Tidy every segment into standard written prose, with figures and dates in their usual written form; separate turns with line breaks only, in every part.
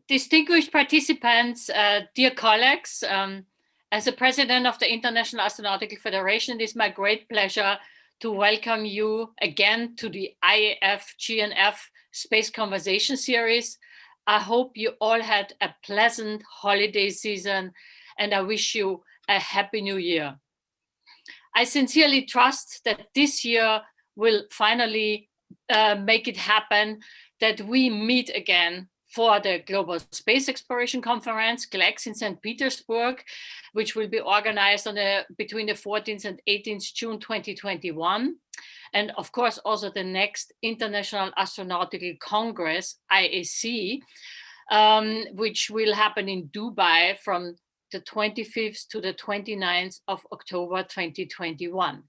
Distinguished participants, dear colleagues, as the president of the International Astronautical Federation, it is my great pleasure to welcome you again to the IAF-GNF Space Conversation Series. I hope you all had a pleasant holiday season, and I wish you a happy new year. I sincerely trust that this year will finally make it happen, that we meet again for the Global Space Exploration Conference, GLEX in St. Petersburg, which will be organized on between the 14th and 18th June 2021. And of course, also the next International Astronautical Congress, IAC, which will happen in Dubai from the 25th to the 29th of October 2021.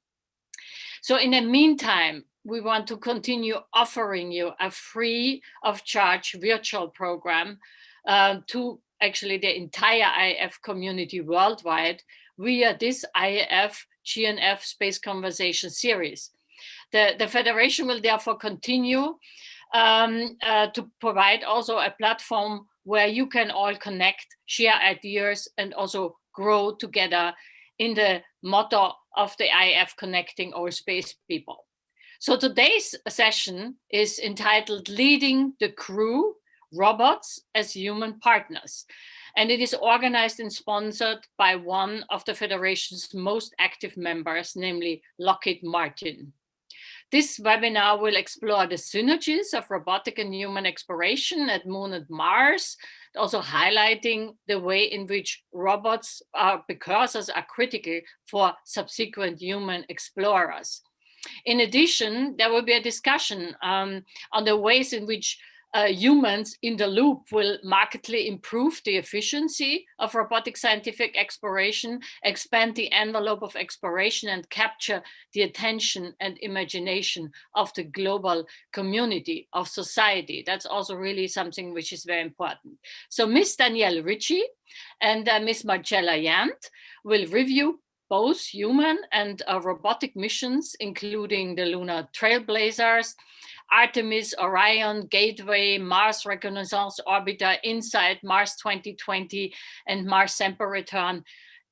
So in the meantime, we want to continue offering you a free of charge virtual program to actually the entire IAF community worldwide via this IAF-GNF Space Conversation series. The Federation will therefore continue to provide also a platform where you can all connect, share ideas, and also grow together in the motto of the IAF, connecting all space people. So today's session is entitled Leading the Crew, Robots as Human Partners. And it is organized and sponsored by one of the Federation's most active members, namely Lockheed Martin. This webinar will explore the synergies of robotic and human exploration at Moon and Mars, also highlighting the way in which robots precursors are critical for subsequent human explorers. In addition, there will be a discussion on the ways in which humans in the loop will markedly improve the efficiency of robotic scientific exploration, expand the envelope of exploration, and capture the attention and imagination of the global community of society. That's also really something which is very important. So Ms. Danielle Ritchie and Ms. Marcella Yant will review both human and robotic missions, including the Lunar Trailblazers, Artemis Orion, Gateway, Mars Reconnaissance Orbiter, InSight, Mars 2020, and Mars Sample Return,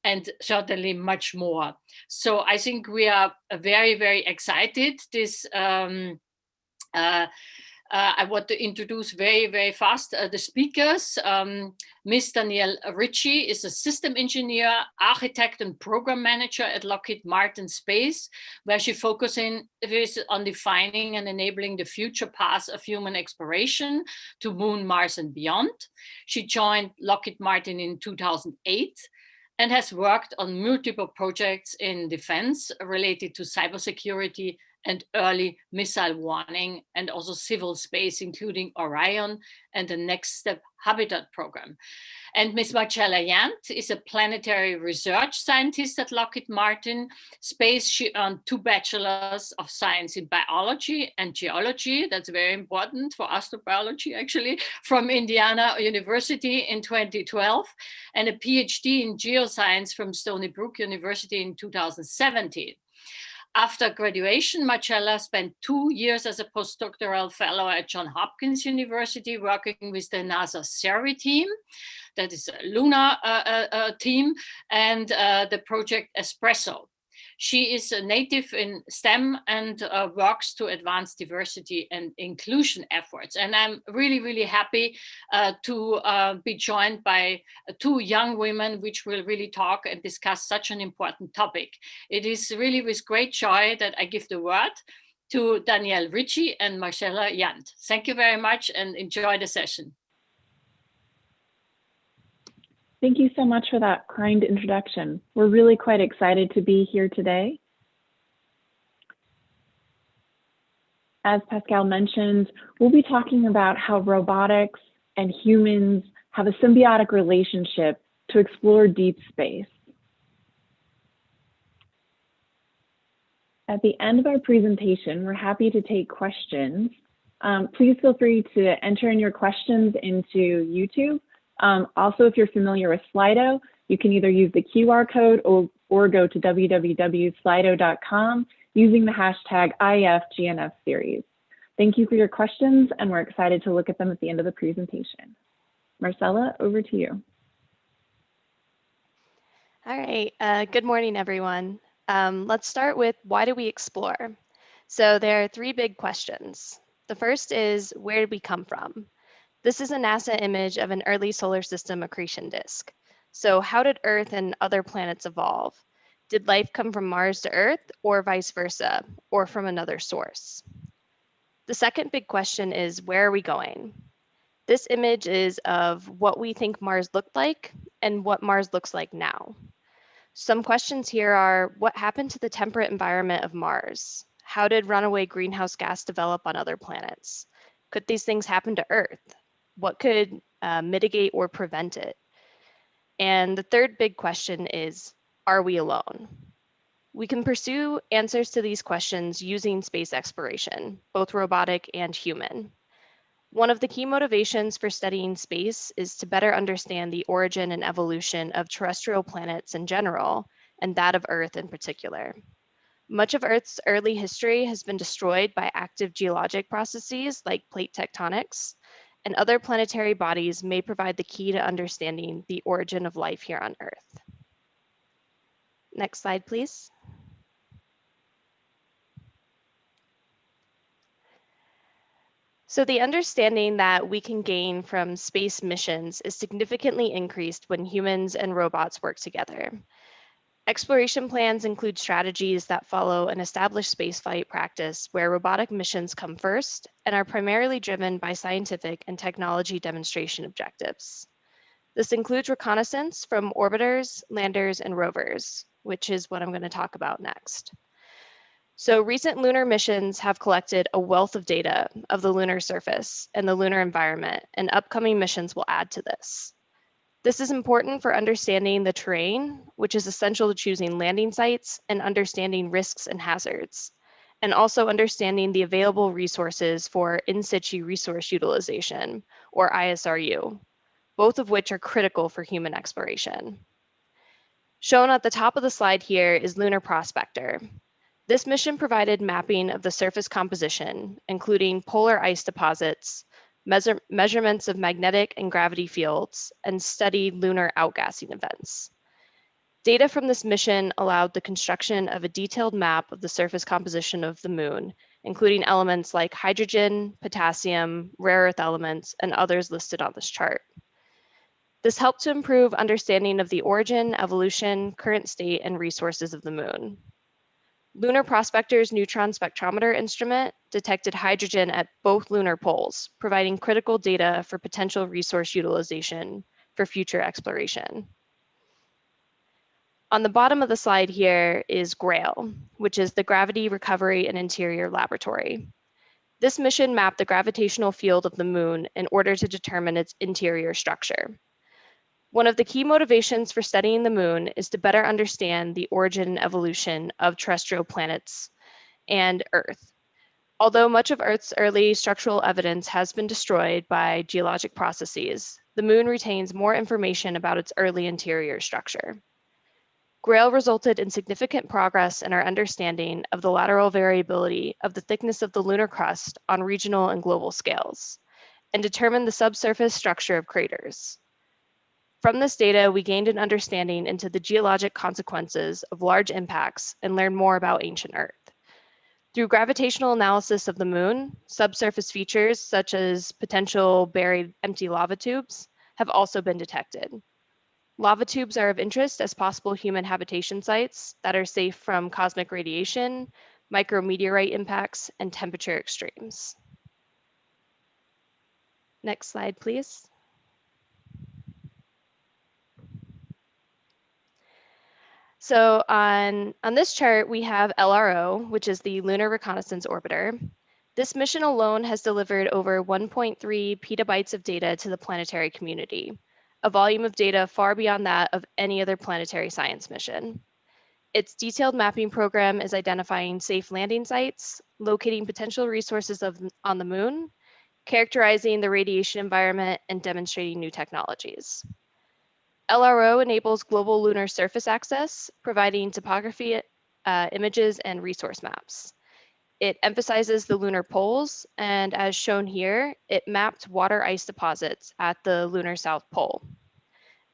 and certainly much more. So I think we are very, very excited. I want to introduce very, very fast the speakers. Ms. Danielle Ritchie is a system engineer, architect, and program manager at Lockheed Martin Space, where she focuses on defining and enabling the future paths of human exploration to Moon, Mars, and beyond. She joined Lockheed Martin in 2008 and has worked on multiple projects in defense related to cybersecurity and early missile warning, and also civil space, including Orion and the Next Step Habitat program. And Ms. Marcella Yant is a planetary research scientist at Lockheed Martin Space. She earned 2 bachelors of science in biology and geology. That's very important for astrobiology, actually, from Indiana University in 2012, and a PhD in geoscience from Stony Brook University in 2017. After graduation, Marcella spent 2 years as a postdoctoral fellow at Johns Hopkins University, working with the NASA CERI team, that is a lunar team, and the project Espresso. She is a native in STEM and works to advance diversity and inclusion efforts. And I'm really, really happy to be joined by 2 young women, which will really talk and discuss such an important topic. It is really with great joy that I give the word to Danielle Ritchie and Marcella Yant. Thank you very much and enjoy the session.
Thank you so much for that kind introduction. We're really quite excited to be here today. As Pascal mentioned, we'll be talking about how robotics and humans have a symbiotic relationship to explore deep space. At the end of our presentation, we're happy to take questions. Please feel free to enter in your questions into YouTube. Also, if you're familiar with Slido, you can either use the QR code or go to www.slido.com using the hashtag IAF-GNF series. Thank you for your questions, and we're excited to look at them at the end of the presentation. Marcella, over to you.
All right, good morning, everyone. Let's start with why do we explore? So there are three big questions. The first is, where did we come from? This is a NASA image of an early solar system accretion disk. So how did Earth and other planets evolve? Did life come from Mars to Earth, or vice versa, or from another source? The second big question is, where are we going? This image is of what we think Mars looked like and what Mars looks like now. Some questions here are, what happened to the temperate environment of Mars? How did runaway greenhouse gas develop on other planets? Could these things happen to Earth? What could mitigate or prevent it? And the third big question is, are we alone? We can pursue answers to these questions using space exploration, both robotic and human. One of the key motivations for studying space is to better understand the origin and evolution of terrestrial planets in general, and that of Earth in particular. Much of Earth's early history has been destroyed by active geologic processes like plate tectonics, and other planetary bodies may provide the key to understanding the origin of life here on Earth. Next slide, please. So the understanding that we can gain from space missions is significantly increased when humans and robots work together. Exploration plans include strategies that follow an established spaceflight practice where robotic missions come first and are primarily driven by scientific and technology demonstration objectives. This includes reconnaissance from orbiters, landers, and rovers, which is what I'm going to talk about next. So recent lunar missions have collected a wealth of data of the lunar surface and the lunar environment, and upcoming missions will add to this. This is important for understanding the terrain, which is essential to choosing landing sites and understanding risks and hazards, and also understanding the available resources for in situ resource utilization, or ISRU, both of which are critical for human exploration. Shown at the top of the slide here is Lunar Prospector. This mission provided mapping of the surface composition, including polar ice deposits, measurements of magnetic and gravity fields, and studied lunar outgassing events. Data from this mission allowed the construction of a detailed map of the surface composition of the moon, including elements like hydrogen, potassium, rare earth elements, and others listed on this chart. This helped to improve understanding of the origin, evolution, current state, and resources of the moon. Lunar Prospector's neutron spectrometer instrument detected hydrogen at both lunar poles, providing critical data for potential resource utilization for future exploration. On the bottom of the slide here is GRAIL, which is the Gravity Recovery and Interior Laboratory. This mission mapped the gravitational field of the moon in order to determine its interior structure. One of the key motivations for studying the moon is to better understand the origin and evolution of terrestrial planets and Earth. Although much of Earth's early structural evidence has been destroyed by geologic processes, the moon retains more information about its early interior structure. GRAIL resulted in significant progress in our understanding of the lateral variability of the thickness of the lunar crust on regional and global scales, and determined the subsurface structure of craters. From this data, we gained an understanding into the geologic consequences of large impacts and learned more about ancient Earth. Through gravitational analysis of the moon, subsurface features such as potential buried empty lava tubes have also been detected. Lava tubes are of interest as possible human habitation sites that are safe from cosmic radiation, micrometeorite impacts, and temperature extremes. Next slide, please. So on this chart, we have LRO, which is the Lunar Reconnaissance Orbiter. This mission alone has delivered over 1.3 petabytes of data to the planetary community, a volume of data far beyond that of any other planetary science mission. Its detailed mapping program is identifying safe landing sites, locating potential resources on the moon, characterizing the radiation environment, and demonstrating new technologies. LRO enables global lunar surface access, providing topography, images, and resource maps. It emphasizes the lunar poles, and as shown here, it mapped water ice deposits at the lunar South Pole.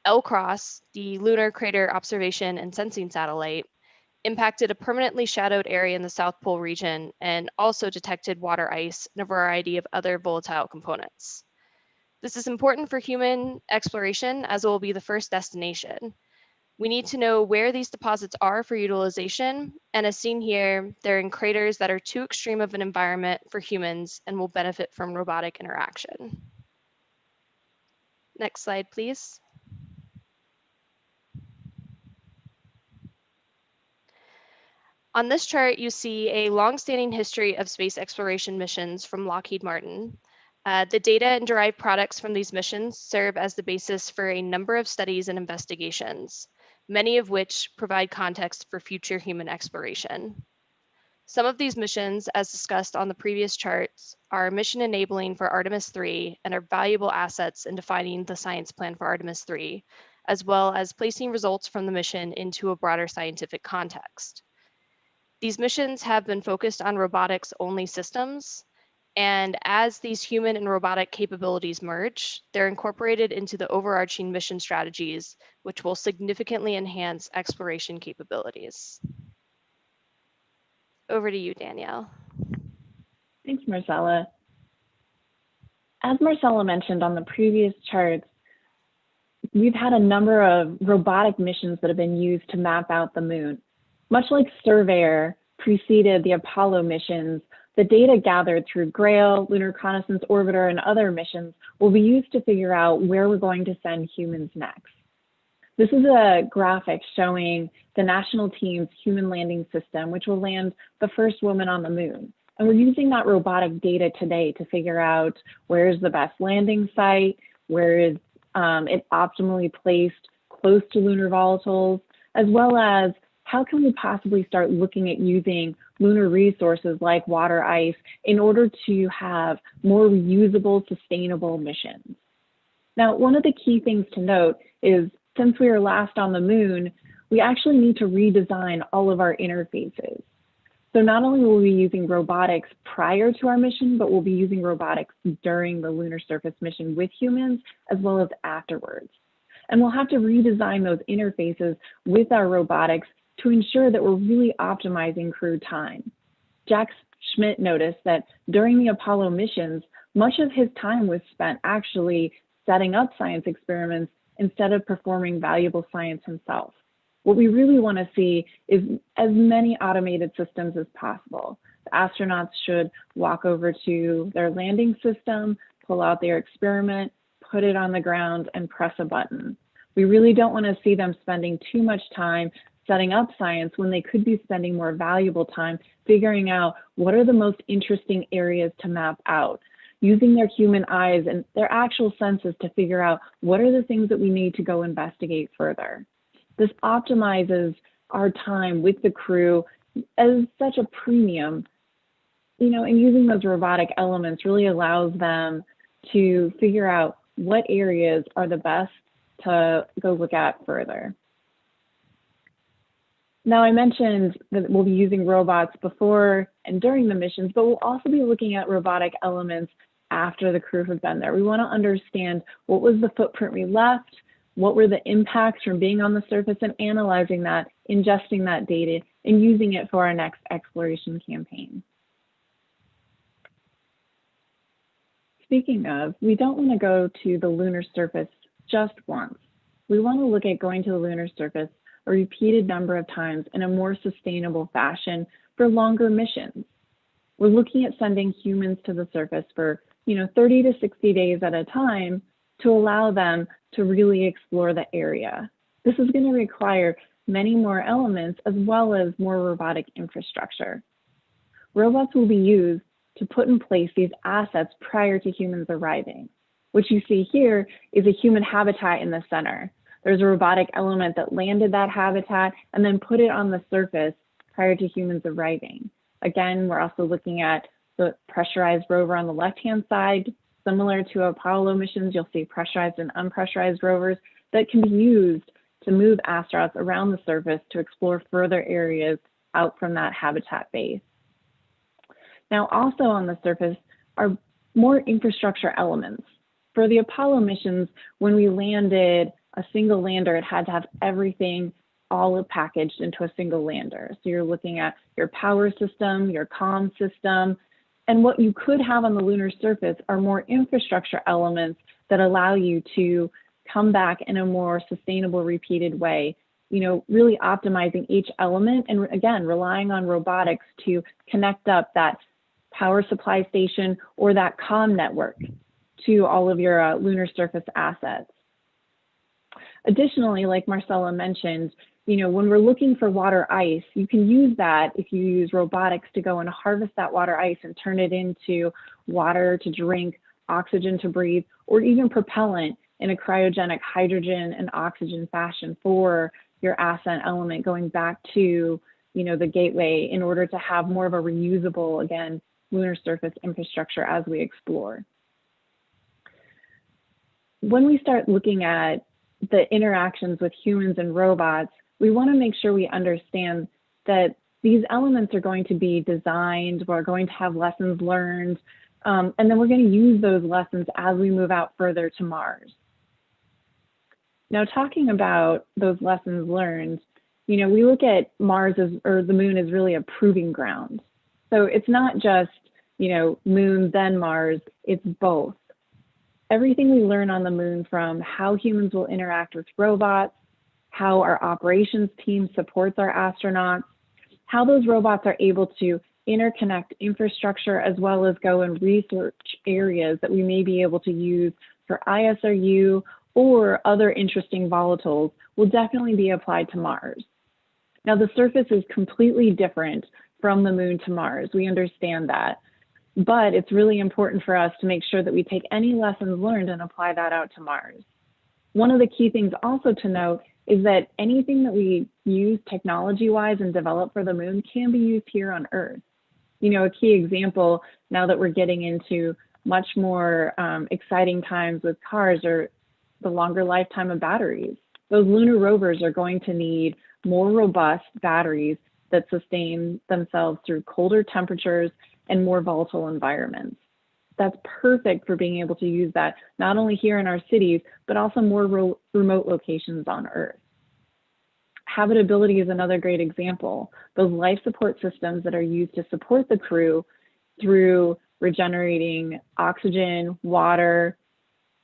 LCROSS, the Lunar Crater Observation and Sensing Satellite, impacted a permanently shadowed area in the South Pole region and also detected water ice and a variety of other volatile components. This is important for human exploration as it will be the first destination. We need to know where these deposits are for utilization, and as seen here, they're in craters that are too extreme of an environment for humans and will benefit from robotic interaction. Next slide, please. On this chart, you see a long-standing history of space exploration missions from Lockheed Martin. The data and derived products from these missions serve as the basis for a number of studies and investigations, many of which provide context for future human exploration. Some of these missions, as discussed on the previous charts, are mission enabling for Artemis 3 and are valuable assets in defining the science plan for Artemis 3, as well as placing results from the mission into a broader scientific context. These missions have been focused on robotics-only systems, and as these human and robotic capabilities merge, they're incorporated into the overarching mission strategies, which will significantly enhance exploration capabilities. Over to you, Danielle.
Thanks, Marcella. As Marcella mentioned on the previous charts, we've had a number of robotic missions that have been used to map out the moon. Much like Surveyor preceded the Apollo missions, the data gathered through GRAIL, Lunar Reconnaissance Orbiter, and other missions will be used to figure out where we're going to send humans next. This is a graphic showing the national team's human landing system, which will land the first woman on the moon. And we're using that robotic data today to figure out where is the best landing site, where is it optimally placed close to lunar volatiles, as well as how can we possibly start looking at using lunar resources like water ice in order to have more reusable, sustainable missions. Now, one of the key things to note is since we were last on the moon, we actually need to redesign all of our interfaces. So not only will we be using robotics prior to our mission, but we'll be using robotics during the lunar surface mission with humans, as well as afterwards. And we'll have to redesign those interfaces with our robotics to ensure that we're really optimizing crew time. Jack Schmidt noticed that during the Apollo missions, much of his time was spent actually setting up science experiments instead of performing valuable science himself. What we really want to see is as many automated systems as possible. The astronauts should walk over to their landing system, pull out their experiment, put it on the ground, and press a button. We really don't want to see them spending too much time setting up science when they could be spending more valuable time figuring out what are the most interesting areas to map out, using their human eyes and their actual senses to figure out what are the things that we need to go investigate further. This optimizes our time with the crew as such a premium, and using those robotic elements really allows them to figure out what areas are the best to go look at further. Now, I mentioned that we'll be using robots before and during the missions, but we'll also be looking at robotic elements after the crew have been there. We want to understand what was the footprint we left, what were the impacts from being on the surface, and analyzing that, ingesting that data, and using it for our next exploration campaign. Speaking of, we don't want to go to the lunar surface just once. We want to look at going to the lunar surface a repeated number of times in a more sustainable fashion for longer missions. We're looking at sending humans to the surface for 30 to 60 days at a time to allow them to really explore the area. This is going to require many more elements as well as more robotic infrastructure. Robots will be used to put in place these assets prior to humans arriving. What you see here is a human habitat in the center. There's a robotic element that landed that habitat and then put it on the surface prior to humans arriving. Again, we're also looking at the pressurized rover on the left-hand side. Similar to Apollo missions, you'll see pressurized and unpressurized rovers that can be used to move astronauts around the surface to explore further areas out from that habitat base. Now, also on the surface are more infrastructure elements. For the Apollo missions, when we landed a single lander, it had to have everything all packaged into a single lander. So you're looking at your power system, your comm system, and what you could have on the lunar surface are more infrastructure elements that allow you to come back in a more sustainable, repeated way, you know, really optimizing each element and again, relying on robotics to connect up that power supply station or that comm network to all of your lunar surface assets. Additionally, like Marcella mentioned, you know, when we're looking for water ice, you can use that if you use robotics to go and harvest that water ice and turn it into water to drink, oxygen to breathe, or even propellant in a cryogenic hydrogen and oxygen fashion for your ascent element going back to, you know, the gateway in order to have more of a reusable, again, lunar surface infrastructure as we explore. When we start looking at the interactions with humans and robots, we want to make sure we understand that these elements are going to be designed, we're going to have lessons learned, and then we're going to use those lessons as we move out further to Mars. Now, talking about those lessons learned, you know, we look at Mars as, or the moon as really a proving ground. So it's not just, you know, moon, then Mars, it's both. Everything we learn on the moon, from how humans will interact with robots, how our operations team supports our astronauts, how those robots are able to interconnect infrastructure as well as go and research areas that we may be able to use for ISRU or other interesting volatiles will definitely be applied to Mars. Now, the surface is completely different from the moon to Mars. We understand that. But it's really important for us to make sure that we take any lessons learned and apply that out to Mars. One of the key things also to note is that anything that we use technology-wise and develop for the moon can be used here on Earth. You know, a key example, now that we're getting into much more exciting times with cars, are the longer lifetime of batteries. Those lunar rovers are going to need more robust batteries that sustain themselves through colder temperatures and more volatile environments. That's perfect for being able to use that not only here in our cities, but also more remote locations on Earth. Habitability is another great example. Those life support systems that are used to support the crew through regenerating oxygen, water,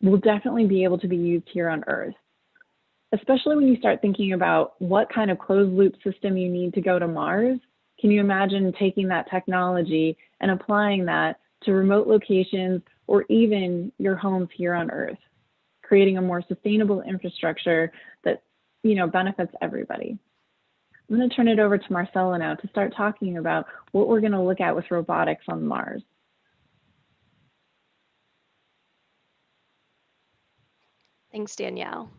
will definitely be able to be used here on Earth. Especially when you start thinking about what kind of closed loop system you need to go to Mars. Can you imagine taking that technology and applying that to remote locations or even your homes here on Earth, creating a more sustainable infrastructure that, you know, benefits everybody? I'm going to turn it over to Marcella now to start talking about what we're going to look at with robotics on Mars.
Thanks, Danielle.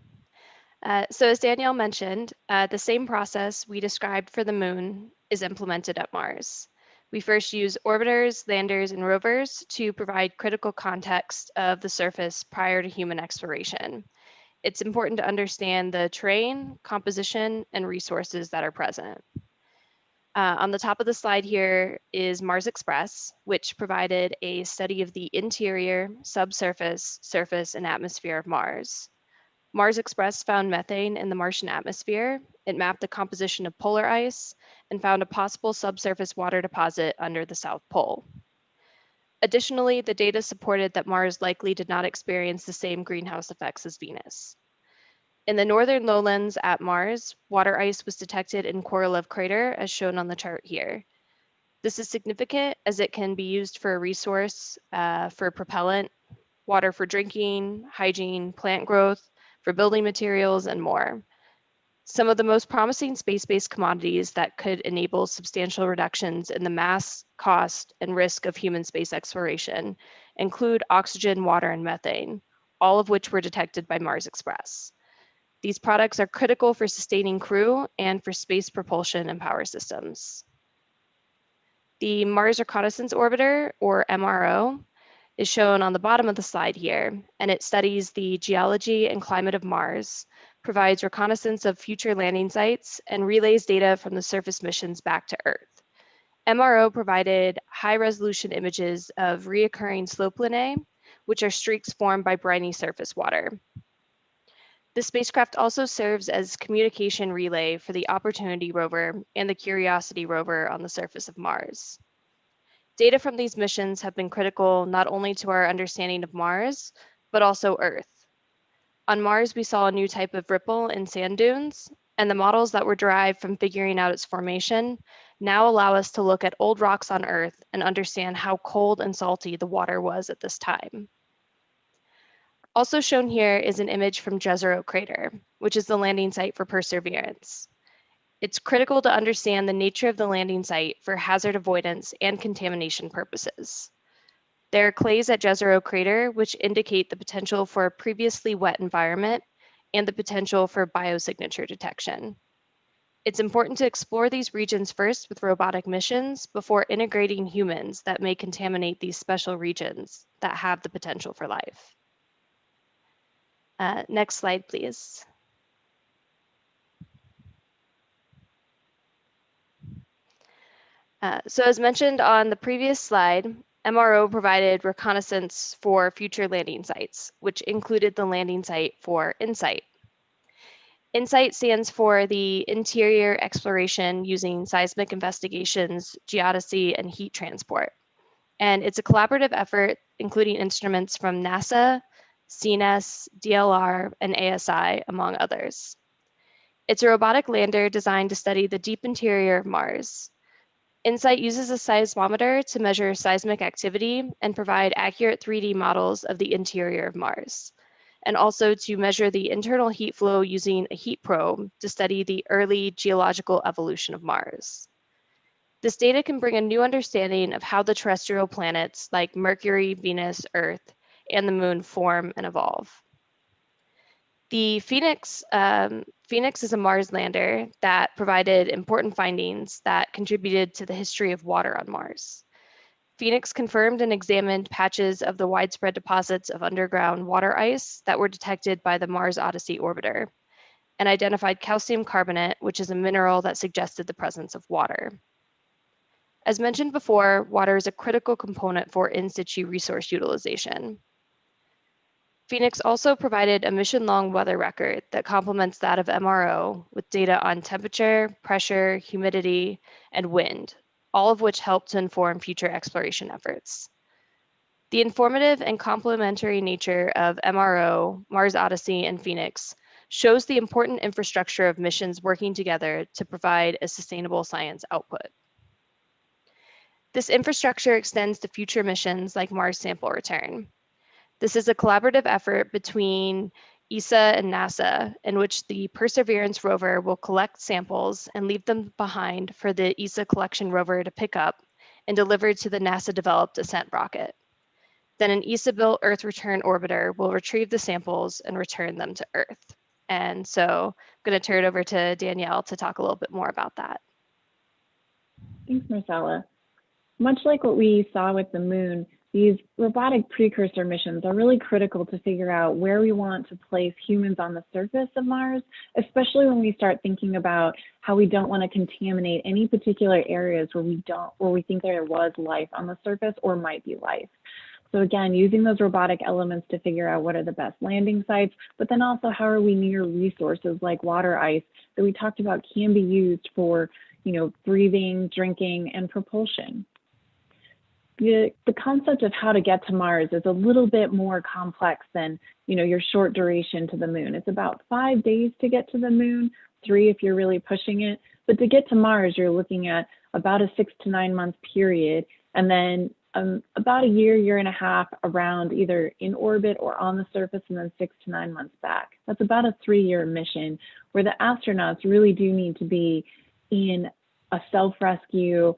So as Danielle mentioned, the same process we described for the moon is implemented at Mars. We first use orbiters, landers, and rovers to provide critical context of the surface prior to human exploration. It's important to understand the terrain, composition, and resources that are present. On the top of the slide here is Mars Express, which provided a study of the interior, subsurface, surface, and atmosphere of Mars. Mars Express found methane in the Martian atmosphere. It mapped the composition of polar ice and found a possible subsurface water deposit under the South Pole. Additionally, the data supported that Mars likely did not experience the same greenhouse effects as Venus. In the northern lowlands at Mars, water ice was detected in Korolev crater, as shown on the chart here. This is significant as it can be used for a resource for propellant, water for drinking, hygiene, plant growth, for building materials, and more. Some of the most promising space-based commodities that could enable substantial reductions in the mass, cost, and risk of human space exploration include oxygen, water, and methane, all of which were detected by Mars Express. These products are critical for sustaining crew and for space propulsion and power systems. The Mars Reconnaissance Orbiter, or MRO, is shown on the bottom of the slide here, and it studies the geology and climate of Mars, provides reconnaissance of future landing sites, and relays data from the surface missions back to Earth. MRO provided high-resolution images of reoccurring slope lineae, which are streaks formed by briny surface water. The spacecraft also serves as communication relay for the Opportunity rover and the Curiosity rover on the surface of Mars. Data from these missions have been critical not only to our understanding of Mars, but also Earth. On Mars, we saw a new type of ripple in sand dunes, and the models that were derived from figuring out its formation now allow us to look at old rocks on Earth and understand how cold and salty the water was at this time. Also shown here is an image from Jezero Crater, which is the landing site for Perseverance. It's critical to understand the nature of the landing site for hazard avoidance and contamination purposes. There are clays at Jezero Crater, which indicate the potential for a previously wet environment and the potential for biosignature detection. It's important to explore these regions first with robotic missions before integrating humans that may contaminate these special regions that have the potential for life. Next slide, please. So as mentioned on the previous slide, MRO provided reconnaissance for future landing sites, which included the landing site for InSight. InSight stands for the Interior Exploration Using Seismic Investigations, Geodesy, and Heat Transport. And it's a collaborative effort, including instruments from NASA, CNES, DLR, and ASI, among others. It's a robotic lander designed to study the deep interior of Mars. InSight uses a seismometer to measure seismic activity and provide accurate 3D models of the interior of Mars, and also to measure the internal heat flow using a heat probe to study the early geological evolution of Mars. This data can bring a new understanding of how the terrestrial planets like Mercury, Venus, Earth, and the Moon form and evolve. The Phoenix is a Mars lander that provided important findings that contributed to the history of water on Mars. Phoenix confirmed and examined patches of the widespread deposits of underground water ice that were detected by the Mars Odyssey orbiter, and identified calcium carbonate, which is a mineral that suggested the presence of water. As mentioned before, water is a critical component for in situ resource utilization. Phoenix also provided a mission-long weather record that complements that of MRO with data on temperature, pressure, humidity, and wind, all of which help to inform future exploration efforts. The informative and complementary nature of MRO, Mars Odyssey, and Phoenix shows the important infrastructure of missions working together to provide a sustainable science output. This infrastructure extends to future missions like Mars Sample Return. This is a collaborative effort between ESA and NASA, in which the Perseverance rover will collect samples and leave them behind for the ESA collection rover to pick up and deliver to the NASA-developed Ascent rocket. Then an ESA-built Earth Return Orbiter will retrieve the samples and return them to Earth. And so I'm going to turn it over to Danielle to talk a little bit more about that.
Thanks, Marcella. Much like what we saw with the moon, these robotic precursor missions are really critical to figure out where we want to place humans on the surface of Mars, especially when we start thinking about how we don't want to contaminate any particular areas where we think there was life on the surface or might be life. So again, using those robotic elements to figure out what are the best landing sites, but then also how are we near resources like water ice that we talked about can be used for, breathing, drinking, and propulsion. The concept of how to get to Mars is a little bit more complex than, your short duration to the moon. It's about 5 days to get to the moon, 3 if you're really pushing it. But to get to Mars, you're looking at about a 6 to 9 month period, and then about a year and a half around either in orbit or on the surface, and then 6 to 9 months back. That's about a 3-year mission where the astronauts really do need to be in a self-rescue,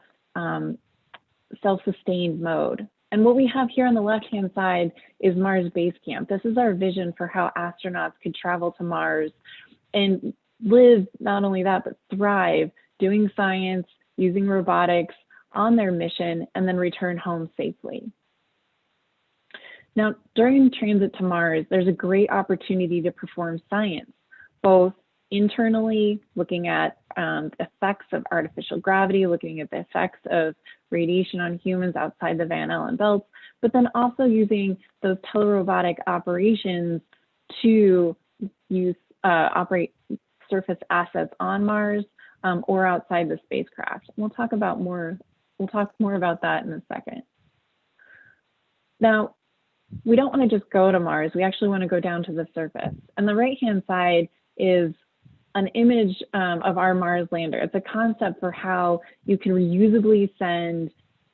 self-sustained mode. And what we have here on the left-hand side is Mars Base Camp. This is our vision for how astronauts could travel to Mars and live, not only that, but thrive doing science, using robotics on their mission, and then return home safely. Now, during transit to Mars, there's a great opportunity to perform science, both internally, looking at the effects of artificial gravity, looking at the effects of radiation on humans outside the Van Allen belts, but then also using those telerobotic operations to operate surface assets on Mars or outside the spacecraft. We'll talk more about that in a second. Now, we don't want to just go to Mars. We actually want to go down to the surface. And the right-hand side is an image of our Mars lander. It's a concept for how you can reusably send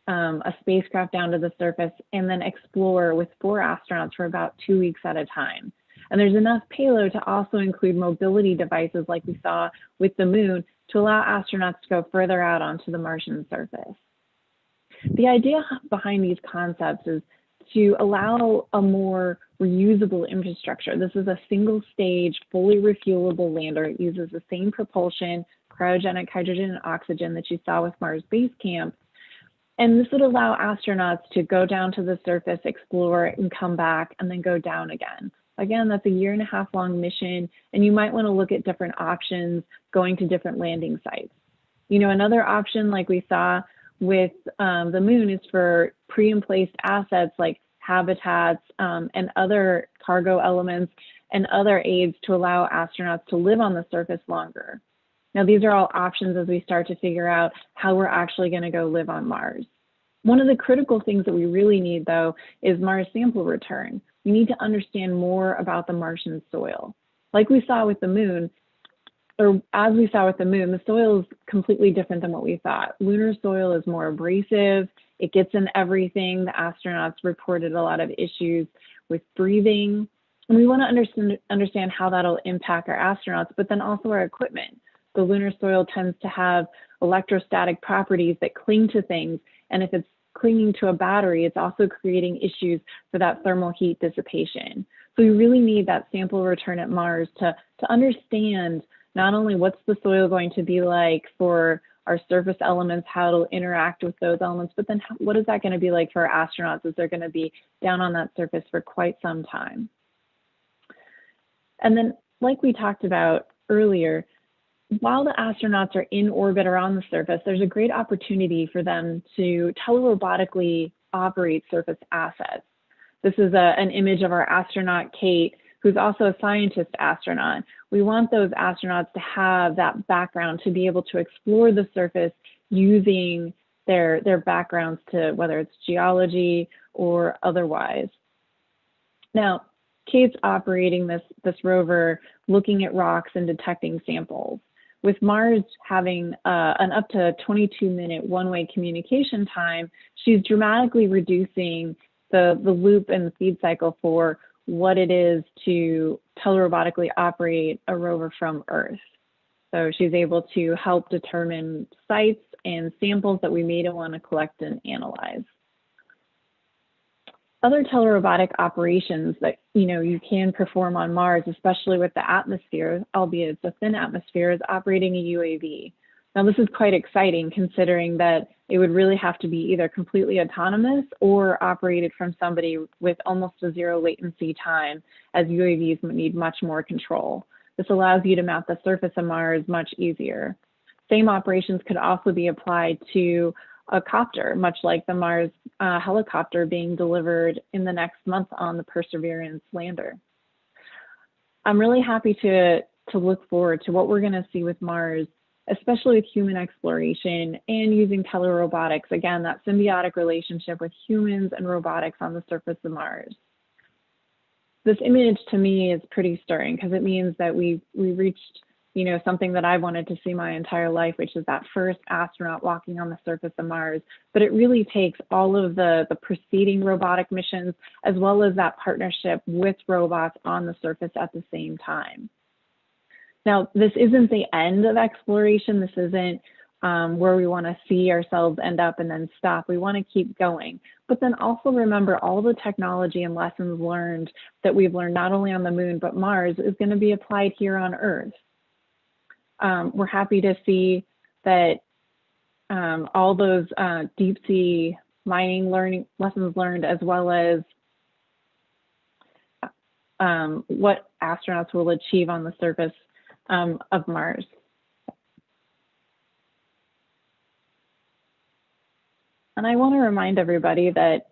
a spacecraft down to the surface and then explore with 4 astronauts for about 2 weeks at a time. And there's enough payload to also include mobility devices like we saw with the moon to allow astronauts to go further out onto the Martian surface. The idea behind these concepts is to allow a more reusable infrastructure. This is a single stage, fully refuelable lander. It uses the same propulsion, cryogenic hydrogen and oxygen that you saw with Mars Base Camp. And this would allow astronauts to go down to the surface, explore, and come back, and then go down again. Again, that's a 1.5 year long mission, and you might want to look at different options going to different landing sites. You know, another option like we saw with the moon is for pre-emplaced assets like habitats and other cargo elements and other aids to allow astronauts to live on the surface longer. Now, these are all options as we start to figure out how we're actually going to go live on Mars. One of the critical things that we really need, though, is Mars sample return. We need to understand more about the Martian soil. Like we saw with the moon, or as we saw with the moon, the soil is completely different than what we thought. Lunar soil is more abrasive. It gets in everything. The astronauts reported a lot of issues with breathing. And we want to understand how that'll impact our astronauts, but then also our equipment. The lunar soil tends to have electrostatic properties that cling to things. And if it's clinging to a battery, it's also creating issues for that thermal heat dissipation. So we really need that sample return at Mars to understand not only what's the soil going to be like for our surface elements, how it'll interact with those elements, but then what is that going to be like for our astronauts as they're going to be down on that surface for quite some time. And then, like we talked about earlier, while the astronauts are in orbit or on the surface, there's a great opportunity for them to telerobotically operate surface assets. This is an image of our astronaut, Kate, who's also a scientist astronaut. We want those astronauts to have that background to be able to explore the surface using their backgrounds to whether it's geology or otherwise. Now, Kate's operating this rover, looking at rocks and detecting samples. With Mars having an up to 22-minute one-way communication time, she's dramatically reducing the loop and the feed cycle for what it is to telerobotically operate a rover from Earth. So she's able to help determine sites and samples that we may want to collect and analyze. Other telerobotic operations that you can perform on Mars, especially with the atmosphere, albeit it's a thin atmosphere, is operating a UAV. Now, this is quite exciting considering that it would really have to be either completely autonomous or operated from somebody with almost a 0 latency time, as UAVs need much more control. This allows you to map the surface of Mars much easier. Same operations could also be applied to a copter, much like the Mars helicopter being delivered in the next month on the Perseverance lander. I'm really happy to look forward to what we're going to see with Mars, especially with human exploration and using telerobotics. Again, that symbiotic relationship with humans and robotics on the surface of Mars. This image to me is pretty stirring because it means that we reached something that I wanted to see my entire life, which is that first astronaut walking on the surface of Mars. But it really takes all of the preceding robotic missions, as well as that partnership with robots on the surface at the same time. Now, this isn't the end of exploration. This isn't where we want to see ourselves end up and then stop. We want to keep going. But then also remember all the technology and lessons learned that we've learned not only on the moon, but Mars is going to be applied here on Earth. We're happy to see that all those deep sea mining lessons learned, as well as what astronauts will achieve on the surface, of Mars. And I want to remind everybody that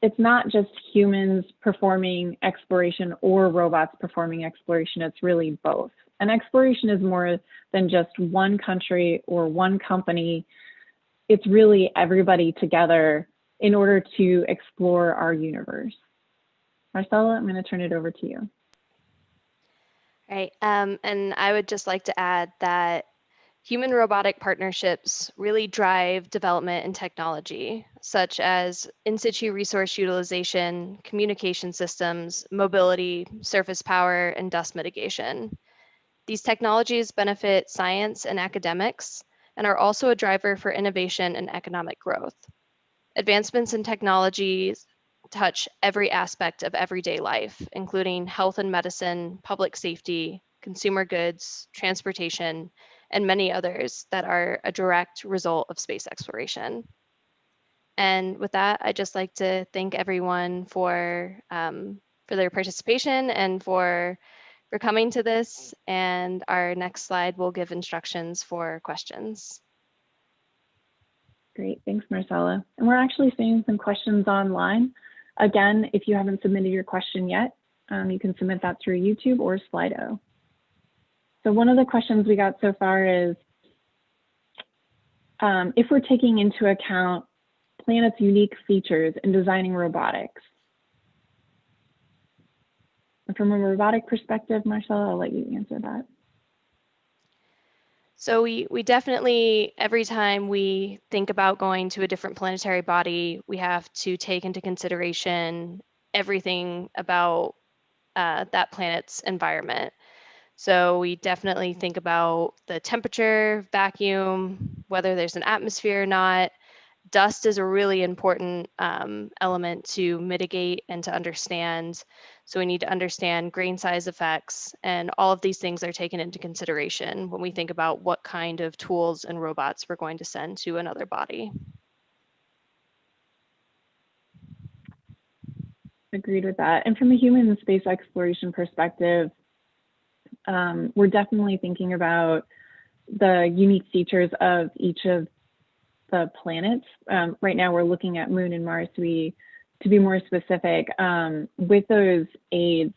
it's not just humans performing exploration or robots performing exploration, it's really both. And exploration is more than just one country or one company. It's really everybody together in order to explore our universe. Marcella, I'm going to turn it over to you.
Right. And I would just like to add that human robotic partnerships really drive development in technology, such as in situ resource utilization, communication systems, mobility, surface power, and dust mitigation. These technologies benefit science and academics and are also a driver for innovation and economic growth. Advancements in technologies touch every aspect of everyday life, including health and medicine, public safety, consumer goods, transportation, and many others that are a direct result of space exploration. And with that, I'd just like to thank everyone for their participation and for coming to this. And our next slide will give instructions for questions.
Great, thanks, Marcella. And we're actually seeing some questions online. Again, if you haven't submitted your question yet, you can submit that through YouTube or Slido. So one of the questions we got so far is, if we're taking into account planet's unique features in designing robotics. And from a robotic perspective, Marcella, I'll let you answer that.
So we definitely, every time we think about going to a different planetary body, we have to take into consideration everything about that planet's environment. So we definitely think about the temperature, vacuum, whether there's an atmosphere or not. Dust is a really important element to mitigate and to understand. So we need to understand grain size effects, and all of these things are taken into consideration when we think about what kind of tools and robots we're going to send to another body.
Agreed with that. And from a human space exploration perspective, we're definitely thinking about the unique features of each of the planets. Right now we're looking at Moon and Mars to be more specific. With those aids,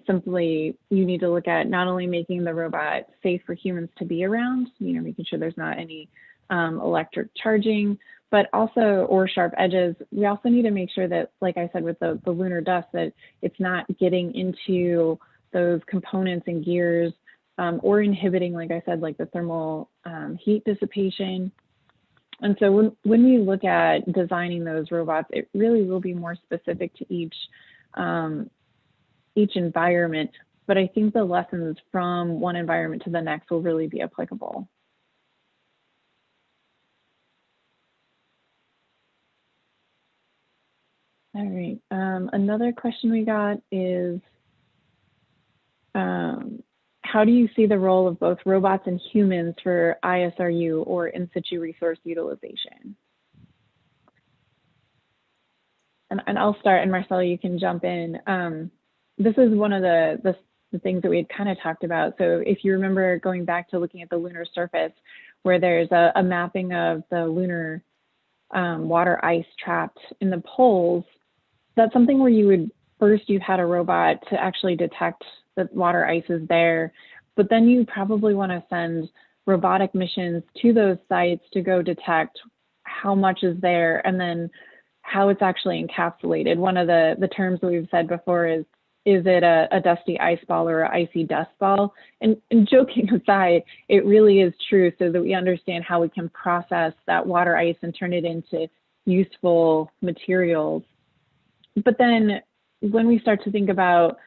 simply you need to look at not only making the robot safe for humans to be around, making sure there's not any electric charging, but also, or sharp edges. We also need to make sure that, like I said, with the lunar dust, that it's not getting into those components and gears or inhibiting, like I said, like the thermal heat dissipation. And so when we look at designing those robots, it really will be more specific to each environment. But I think the lessons from one environment to the next will really be applicable. All right. Another question we got is, how do you see the role of both robots and humans for ISRU or in situ resource utilization? And I'll start, and Marcella, you can jump in. This is one of the things that we had kind of talked about. So if you remember going back to looking at the lunar surface, where there's a mapping of the lunar water ice trapped in the poles, that's something where you'd had a robot to actually detect that water ice is there, but then you probably want to send robotic missions to those sites to go detect how much is there and then how it's actually encapsulated. One of the terms that we've said before is it a dusty ice ball or an icy dust ball? And joking aside, it really is true, so that we understand how we can process that water ice and turn it into useful materials. But then when we start to think about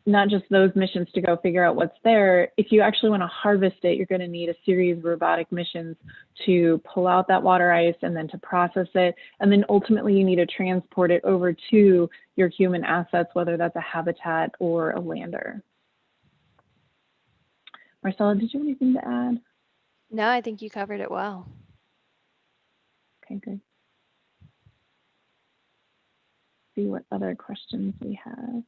not just those missions to go figure out what's there, if you actually want to harvest it, you're going to need a series of robotic missions to pull out that water ice and then to process it. And then ultimately you need to transport it over to your human assets, whether that's a habitat or a lander. Marcella, did you have anything to add?
No, I think you covered it well.
Okay, good. See what other questions we have.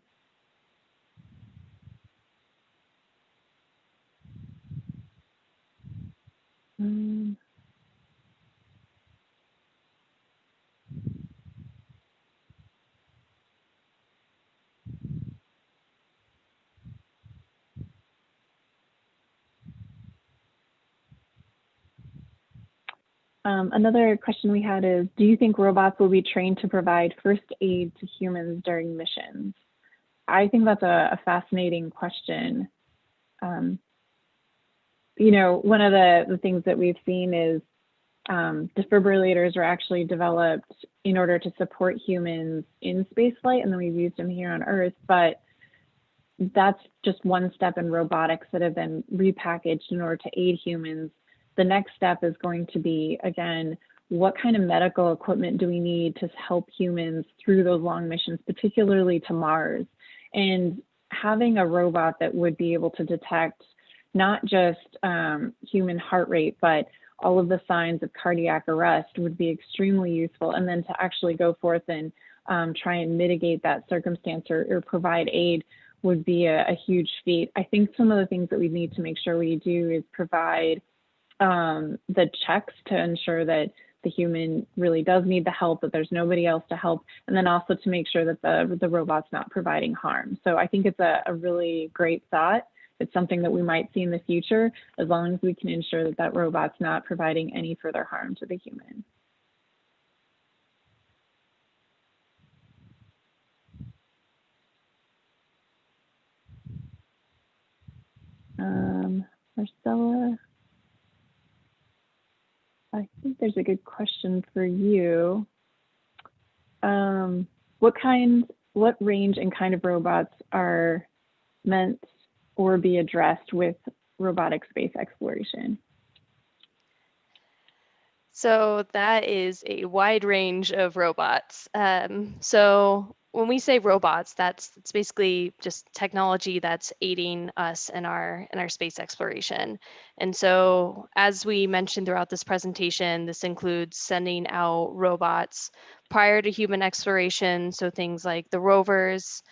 Another question we had is, do you think robots will be trained to provide first aid to humans during missions? I think that's a fascinating question. You know, one of the things that we've seen is defibrillators are actually developed in order to support humans in spaceflight, and then we've used them here on Earth, but that's just one step in robotics that have been repackaged in order to aid humans. The next step is going to be, again, what kind of medical equipment do we need to help humans through those long missions, particularly to Mars? And having a robot that would be able to detect not just human heart rate, but all of the signs of cardiac arrest would be extremely useful. And then to actually go forth and try and mitigate that circumstance or provide aid would be a huge feat. I think some of the things that we need to make sure we do is provide the checks to ensure that the human really does need the help, that there's nobody else to help, and then also to make sure that the robot's not providing harm. So I think it's a really great thought. It's something that we might see in the future, as long as we can ensure that that robot's not providing any further harm to the human. Marcella, I think there's a good question for you. What range and kind of robots are meant or be addressed with robotic space exploration?
So that is a wide range of robots. So when we say robots, it's basically just technology that's aiding us in our space exploration. And so, as we mentioned throughout this presentation, this includes sending out robots prior to human exploration. So things like the rovers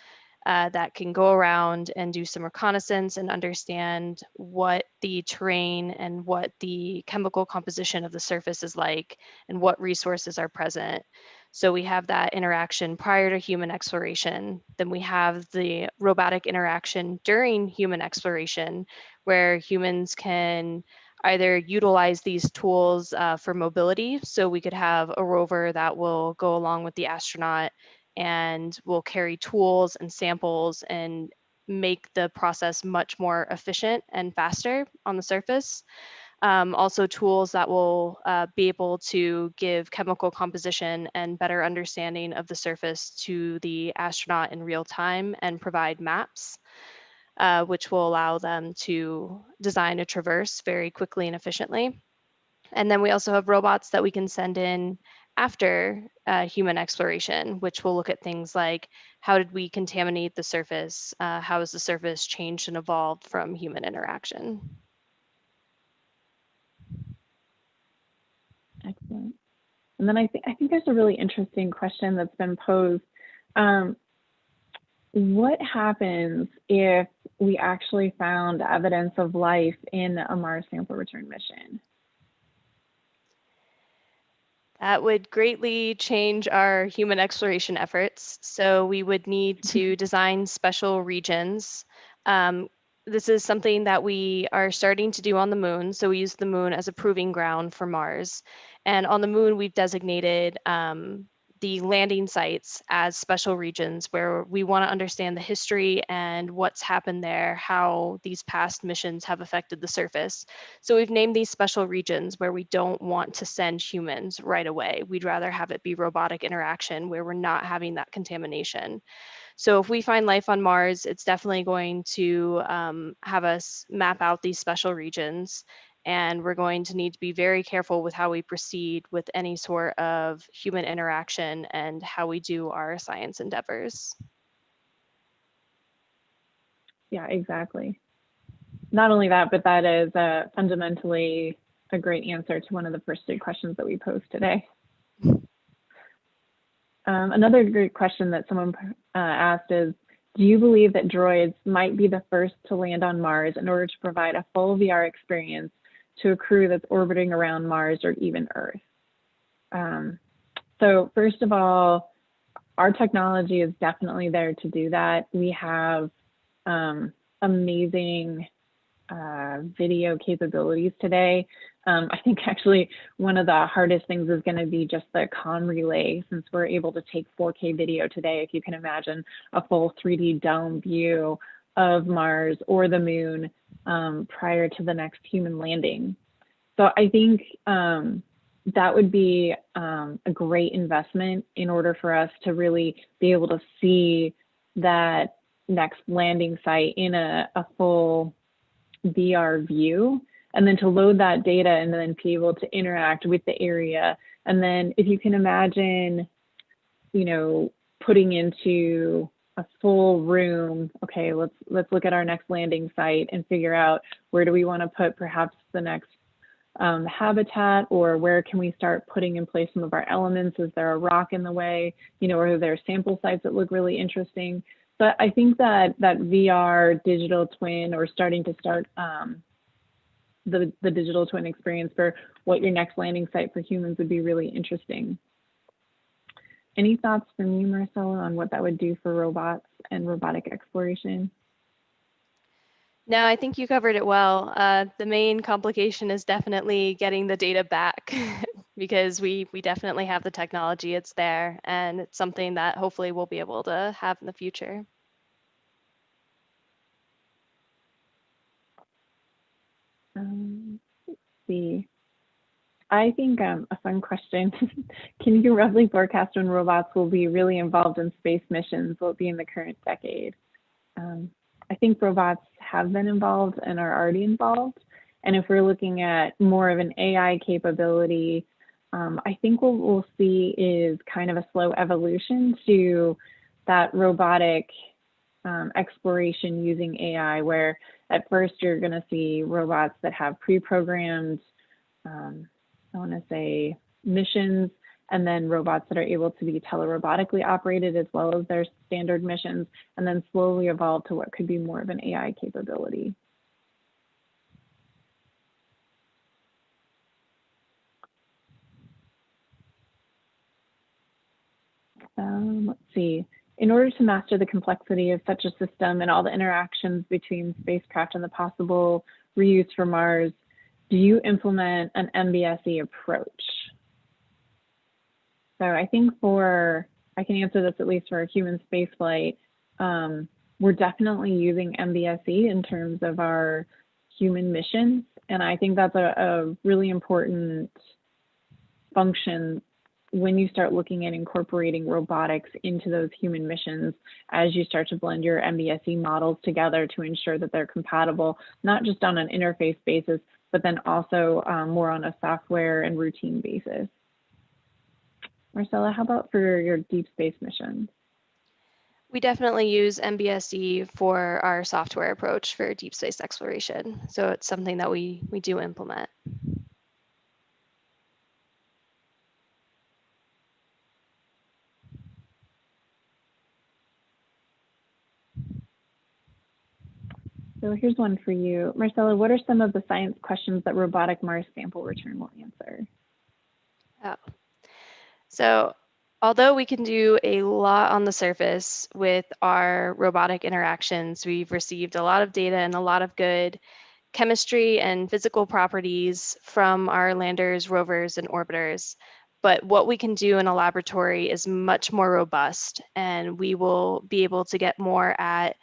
that can go around and do some reconnaissance and understand what the terrain and what the chemical composition of the surface is like and what resources are present. So we have that interaction prior to human exploration. Then we have the robotic interaction during human exploration, where humans can either utilize these tools for mobility. So we could have a rover that will go along with the astronaut and will carry tools and samples and make the process much more efficient and faster on the surface. Also tools that will be able to give chemical composition and better understanding of the surface to the astronaut in real time and provide maps, which will allow them to design a traverse very quickly and efficiently. And then we also have robots that we can send in after human exploration, which will look at things like, how did we contaminate the surface? How has the surface changed and evolved from human interaction?
Excellent. And then I think there's a really interesting question that's been posed. What happens if we actually found evidence of life in a Mars sample return mission?
That would greatly change our human exploration efforts. So we would need to design special regions. This is something that we are starting to do on the moon. So we use the moon as a proving ground for Mars. And on the moon, we've designated the landing sites as special regions where we want to understand the history and what's happened there, how these past missions have affected the surface. So we've named these special regions where we don't want to send humans right away. We'd rather have it be robotic interaction where we're not having that contamination. So if we find life on Mars, it's definitely going to have us map out these special regions. And we're going to need to be very careful with how we proceed with any sort of human interaction and how we do our science endeavors.
Yeah, exactly. Not only that, but that is fundamentally a great answer to one of the first 3 questions that we posed today. Another great question that someone asked is, do you believe that droids might be the first to land on Mars in order to provide a full VR experience to a crew that's orbiting around Mars or even Earth? So first of all, our technology is definitely there to do that. We have amazing video capabilities today. I think actually one of the hardest things is going to be just the comm relay, since we're able to take 4K video today. If you can imagine a full 3D dome view of Mars or the moon prior to the next human landing. So I think that would be a great investment in order for us to really be able to see that next landing site in a full VR view, and then to load that data and then be able to interact with the area. And then if you can imagine, you know, putting into a full room, okay, let's look at our next landing site and figure out where do we want to put perhaps the next habitat, or where can we start putting in place some of our elements? Is there a rock in the way, you know, or are there sample sites that look really interesting? But I think that VR digital twin, or starting to start the digital twin experience for what your next landing site for humans would be really interesting. Any thoughts from you, Marcella, on what that would do for robots and robotic exploration?
No, I think you covered it well. The main complication is definitely getting the data back because we definitely have the technology, it's there, and it's something that hopefully we'll be able to have in the future.
Let's see. I think a fun question. Can you roughly forecast when robots will be really involved in space missions? Will it be in the current decade? I think robots have been involved and are already involved. And if we're looking at more of an AI capability, I think what we'll see is kind of a slow evolution to that robotic exploration using AI, where at first you're going to see robots that have pre-programmed, I want to say, missions, and then robots that are able to be telerobotically operated as well as their standard missions, and then slowly evolve to what could be more of an AI capability. Let's see. In order to master the complexity of such a system and all the interactions between spacecraft and the possible reuse for Mars, do you implement an MBSE approach? So I think I can answer this at least for a human spaceflight. We're definitely using MBSE in terms of our human missions. And I think that's a really important function when you start looking at incorporating robotics into those human missions, as you start to blend your MBSE models together to ensure that they're compatible, not just on an interface basis, but then also more on a software and routine basis. Marcella, how about for your deep space missions?
We definitely use MBSE for our software approach for deep space exploration. So it's something that we do implement.
So here's one for you. Marcella, what are some of the science questions that robotic Mars sample return will answer?
Oh. So although we can do a lot on the surface with our robotic interactions, we've received a lot of data and a lot of good chemistry and physical properties from our landers, rovers, and orbiters. But what we can do in a laboratory is much more robust, and we will be able to get more at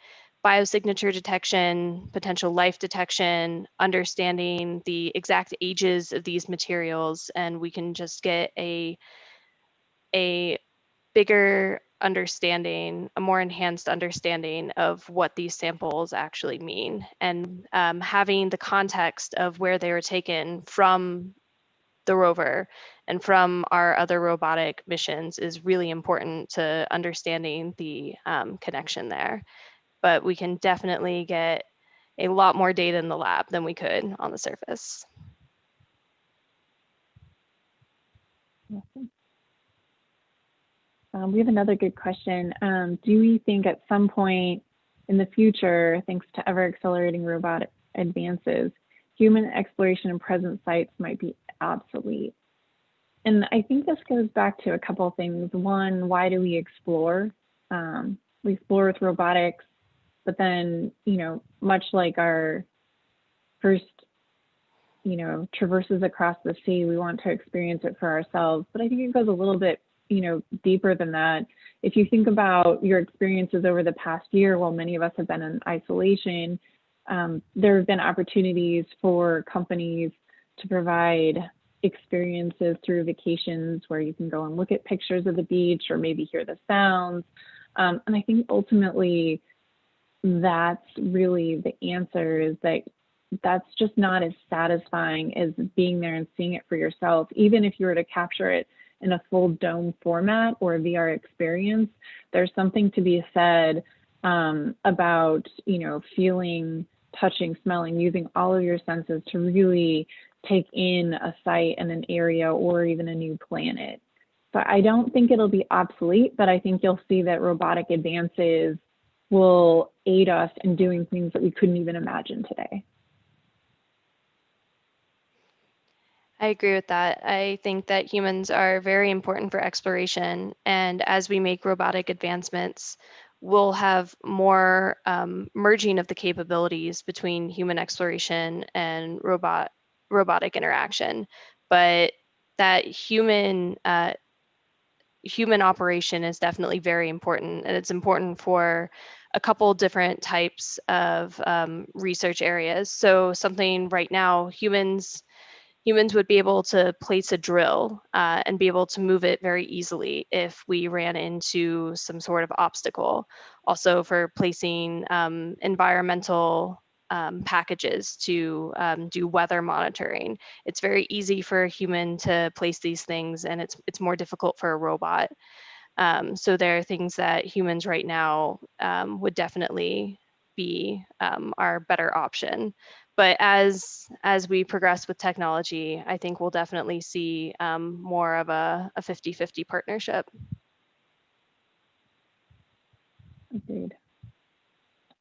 biosignature detection, potential life detection, understanding the exact ages of these materials, and we can just get a bigger understanding, a more enhanced understanding of what these samples actually mean. And having the context of where they were taken from the rover and from our other robotic missions is really important to understanding the connection there. But we can definitely get a lot more data in the lab than we could on the surface.
Awesome. We have another good question. Do we think at some point in the future, thanks to ever accelerating robotic advances, human exploration in present sites might be obsolete? And I think this goes back to a couple of things. One, why do we explore? We explore with robotics, but then, you know, much like our first, you know, traverses across the sea, we want to experience it for ourselves. But I think it goes a little bit, you know, deeper than that. If you think about your experiences over the past year, while many of us have been in isolation, there have been opportunities for companies to provide experiences through vacations where you can go and look at pictures of the beach or maybe hear the sounds. And I think ultimately that's really the answer, is that that's just not as satisfying as being there and seeing it for yourself. Even if you were to capture it in a full dome format or a VR experience, there's something to be said about, you know, feeling, touching, smelling, using all of your senses to really take in a site and an area or even a new planet. So I don't think it'll be obsolete, but I think you'll see that robotic advances will aid us in doing things that we couldn't even imagine today.
I agree with that. I think that humans are very important for exploration, and as we make robotic advancements, we'll have more merging of the capabilities between human exploration and robotic interaction. But that human operation is definitely very important, and it's important for a couple different types of research areas. So something right now, humans would be able to place a drill and be able to move it very easily if we ran into some sort of obstacle. Also for placing environmental packages to do weather monitoring. It's very easy for a human to place these things, and it's more difficult for a robot. So there are things that humans right now would definitely be our better option. But as we progress with technology, I think we'll definitely see more of a 50-50 partnership.
Agreed.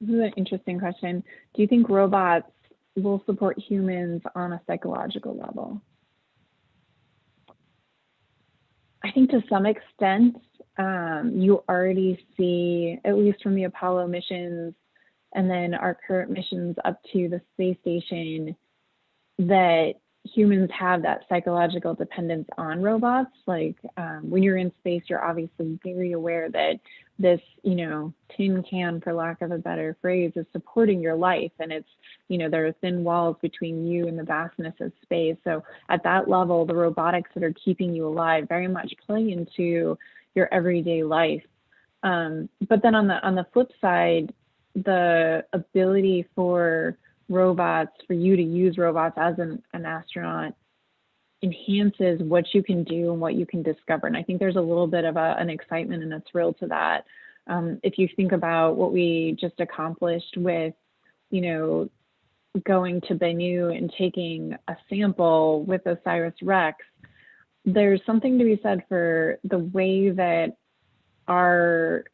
This is an interesting question. Do you think robots will support humans on a psychological level? I think to some extent, you already see, at least from the Apollo missions and then our current missions up to the space station, that humans have that psychological dependence on robots. Like when you're in space, you're obviously very aware that this, you know, tin can, for lack of a better phrase, is supporting your life. And it's, you know, there are thin walls between you and the vastness of space. So at that level, the robotics that are keeping you alive very much play into your everyday life. But then on the flip side, the ability for robots, for you to use robots as an astronaut, enhances what you can do and what you can discover. And I think there's a little bit of an excitement and a thrill to that. If you think about what we just accomplished with, you know, going to Bennu and taking a sample with OSIRIS-REx, there's something to be said for the way that our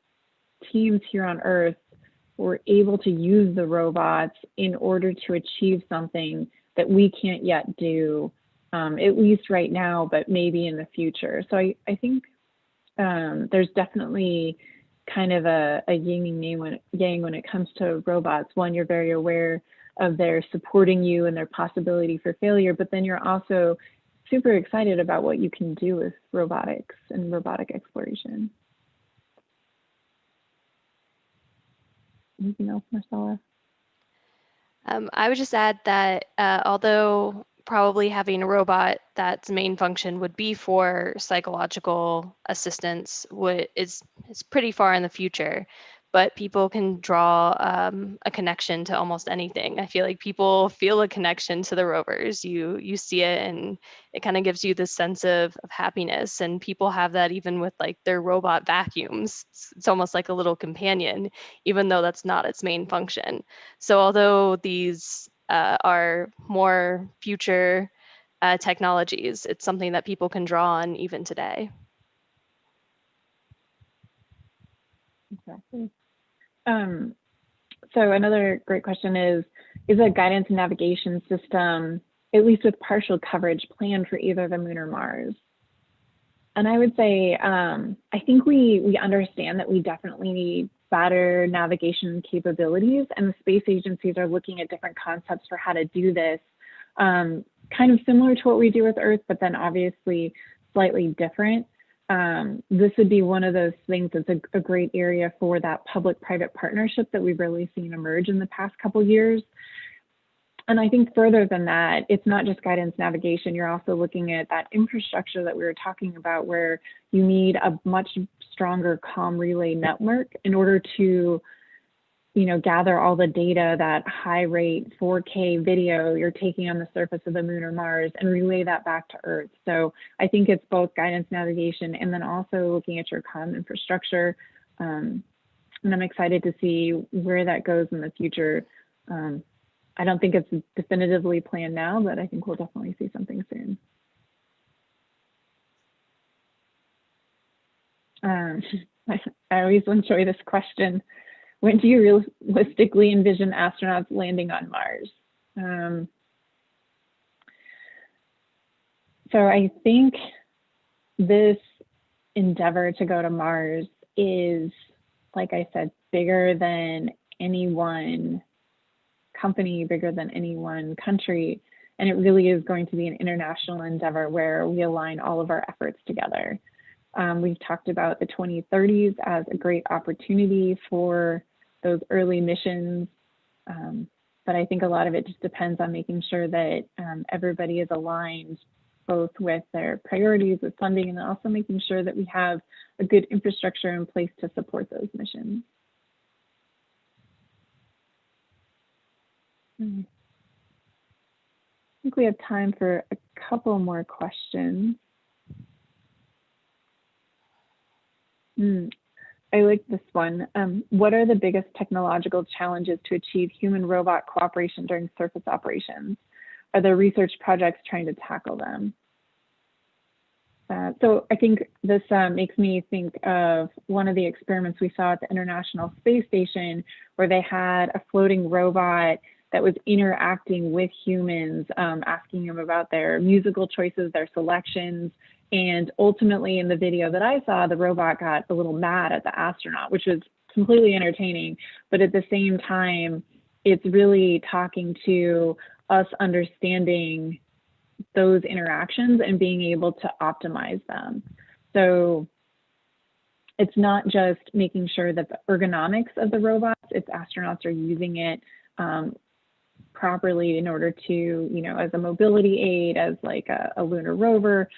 teams here on Earth were able to use the robots in order to achieve something that we can't yet do, at least right now, but maybe in the future. So I think there's definitely kind of a yin and yang when it comes to robots. One, you're very aware of their supporting you and their possibility for failure, but then you're also super excited about what you can do with robotics and robotic exploration. Anything else, Marcella?
I would just add that although probably having a robot that's main function would be for psychological assistance is pretty far in the future, but people can draw a connection to almost anything. I feel like people feel a connection to the rovers. You see it, and it kind of gives you this sense of happiness. And people have that even with like their robot vacuums. It's almost like a little companion, even though that's not its main function. So although these are more future technologies, it's something that people can draw on even today.
Exactly. So another great question is a guidance and navigation system, at least with partial coverage, planned for either the Moon or Mars? And I would say, I think we understand that we definitely need better navigation capabilities, and the space agencies are looking at different concepts for how to do this, kind of similar to what we do with Earth, but then obviously slightly different. This would be one of those things that's a great area for that public-private partnership that we've really seen emerge in the past couple years. And I think further than that, it's not just guidance navigation. You're also looking at that infrastructure that we were talking about, where you need a much stronger comm relay network in order to, gather all the data, that high rate 4K video you're taking on the surface of the moon or Mars, and relay that back to Earth. So I think it's both guidance navigation and then also looking at your comm infrastructure. And I'm excited to see where that goes in the future. I don't think it's definitively planned now, but I think we'll definitely see something soon. I always enjoy this question. When do you realistically envision astronauts landing on Mars? So I think this endeavor to go to Mars is, like I said, bigger than any one company, bigger than any one country. And it really is going to be an international endeavor where we align all of our efforts together. We've talked about the 2030s as a great opportunity for those early missions. But I think a lot of it just depends on making sure that everybody is aligned, both with their priorities, with funding, and also making sure that we have a good infrastructure in place to support those missions. I think we have time for a couple more questions. I like this one. What are the biggest technological challenges to achieve human-robot cooperation during surface operations? Are there research projects trying to tackle them? So I think this makes me think of one of the experiments we saw at the International Space Station, where they had a floating robot that was interacting with humans, asking them about their musical choices, their selections. And ultimately in the video that I saw, the robot got a little mad at the astronaut, which was completely entertaining. But at the same time, it's really talking to us understanding those interactions and being able to optimize them. So it's not just making sure that the ergonomics of the robots, its astronauts are using it properly in order to, as a mobility aid, as like a lunar rover,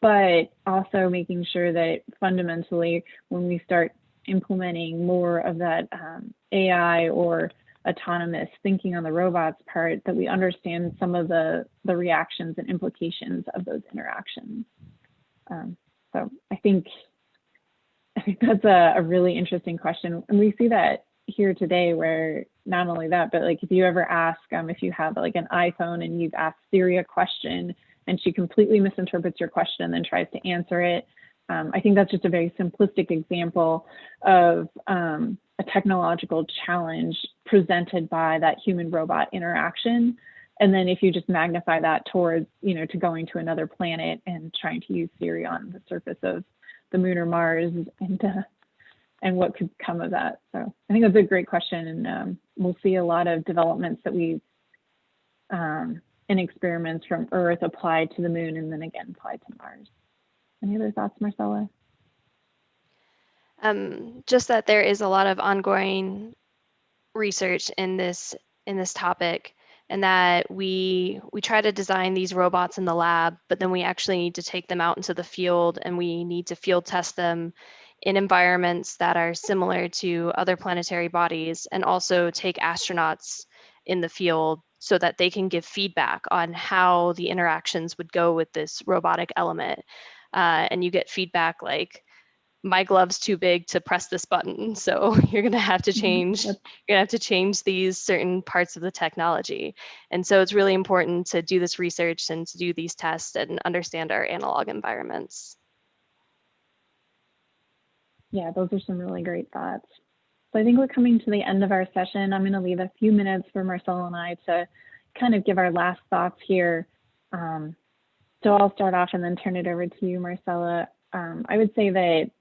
but also making sure that fundamentally when we start implementing more of that AI or autonomous thinking on the robot's part, that we understand some of the reactions and implications of those interactions. So I think that's a really interesting question. And we see that here today, where not only that, but like if you ever ask, if you have like an iPhone and you've asked Siri a question and she completely misinterprets your question and then tries to answer it, I think that's just a very simplistic example of a technological challenge presented by that human-robot interaction. And then if you just magnify that towards, to going to another planet and trying to use Siri on the surface of the moon or Mars, and what could come of that. So I think that's a great question, and we'll see a lot of developments that we've in experiments from Earth applied to the moon and then again applied to Mars. Any other thoughts, Marcella?
Just that there is a lot of ongoing research in this topic, and that we try to design these robots in the lab, but then we actually need to take them out into the field, and we need to field test them in environments that are similar to other planetary bodies, and also take astronauts in the field so that they can give feedback on how the interactions would go with this robotic element. And you get feedback like, my glove's too big to press this button, so you're gonna have to change, these certain parts of the technology. And so it's really important to do this research and to do these tests and understand our analog environments.
Yeah, those are some really great thoughts. So I think we're coming to the end of our session. I'm going to leave a few minutes for Marcella and I to kind of give our last thoughts here. So I'll start off and then turn it over to you, Marcella. I would say that,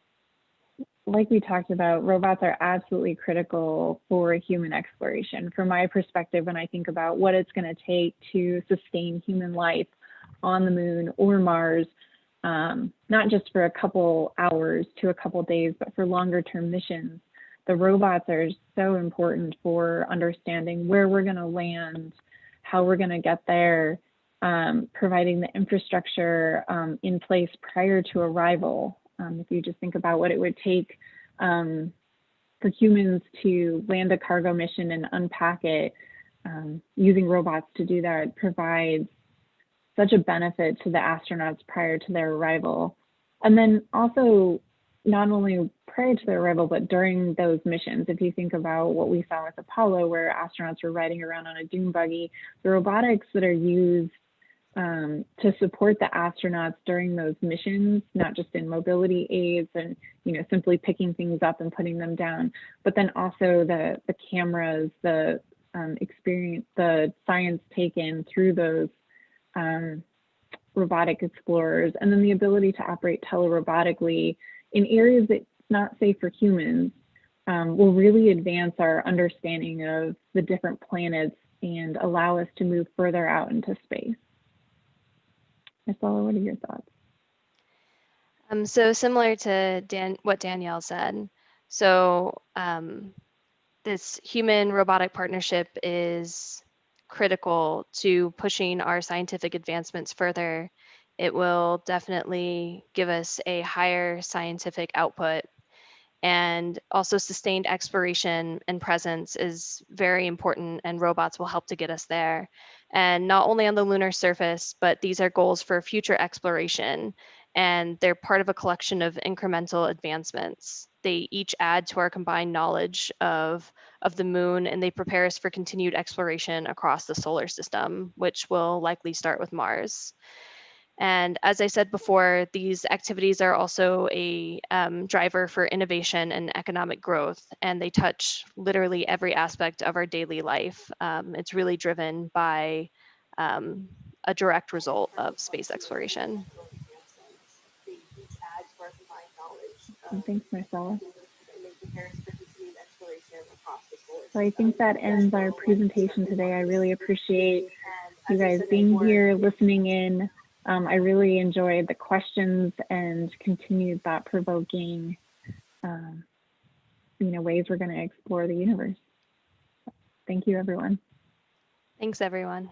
like we talked about, robots are absolutely critical for human exploration. From my perspective, when I think about what it's going to take to sustain human life on the moon or Mars, not just for a couple hours to a couple days, but for longer term missions, the robots are so important for understanding where we're going to land, how we're going to get there, providing the infrastructure in place prior to arrival. If you just think about what it would take for humans to land a cargo mission and unpack it, using robots to do that provides such a benefit to the astronauts prior to their arrival. And then also, not only prior to their arrival, but during those missions. If you think about what we saw with Apollo, where astronauts were riding around on a dune buggy, the robotics that are used to support the astronauts during those missions, not just in mobility aids and simply picking things up and putting them down, but then also the cameras, the experience, the science taken through those robotic explorers, and then the ability to operate telerobotically in areas that's not safe for humans will really advance our understanding of the different planets and allow us to move further out into space. Marcella, what are your thoughts?
So similar to what Danielle said, so this human-robotic partnership is critical to pushing our scientific advancements further. It will definitely give us a higher scientific output, and also sustained exploration and presence is very important, and robots will help to get us there. And not only on the lunar surface, but these are goals for future exploration, and they're part of a collection of incremental advancements. They each add to our combined knowledge of the moon, and they prepare us for continued exploration across the solar system, which will likely start with Mars. And as I said before, these activities are also a driver for innovation and economic growth, and they touch literally every aspect of our daily life. It's really driven by a direct result of space exploration.
Thanks, Marcella. So I think that ends our presentation today. I really appreciate you guys being here, listening in. I really enjoyed the questions and continued thought-provoking ways we're going to explore the universe. Thank you, everyone.
Thanks, everyone.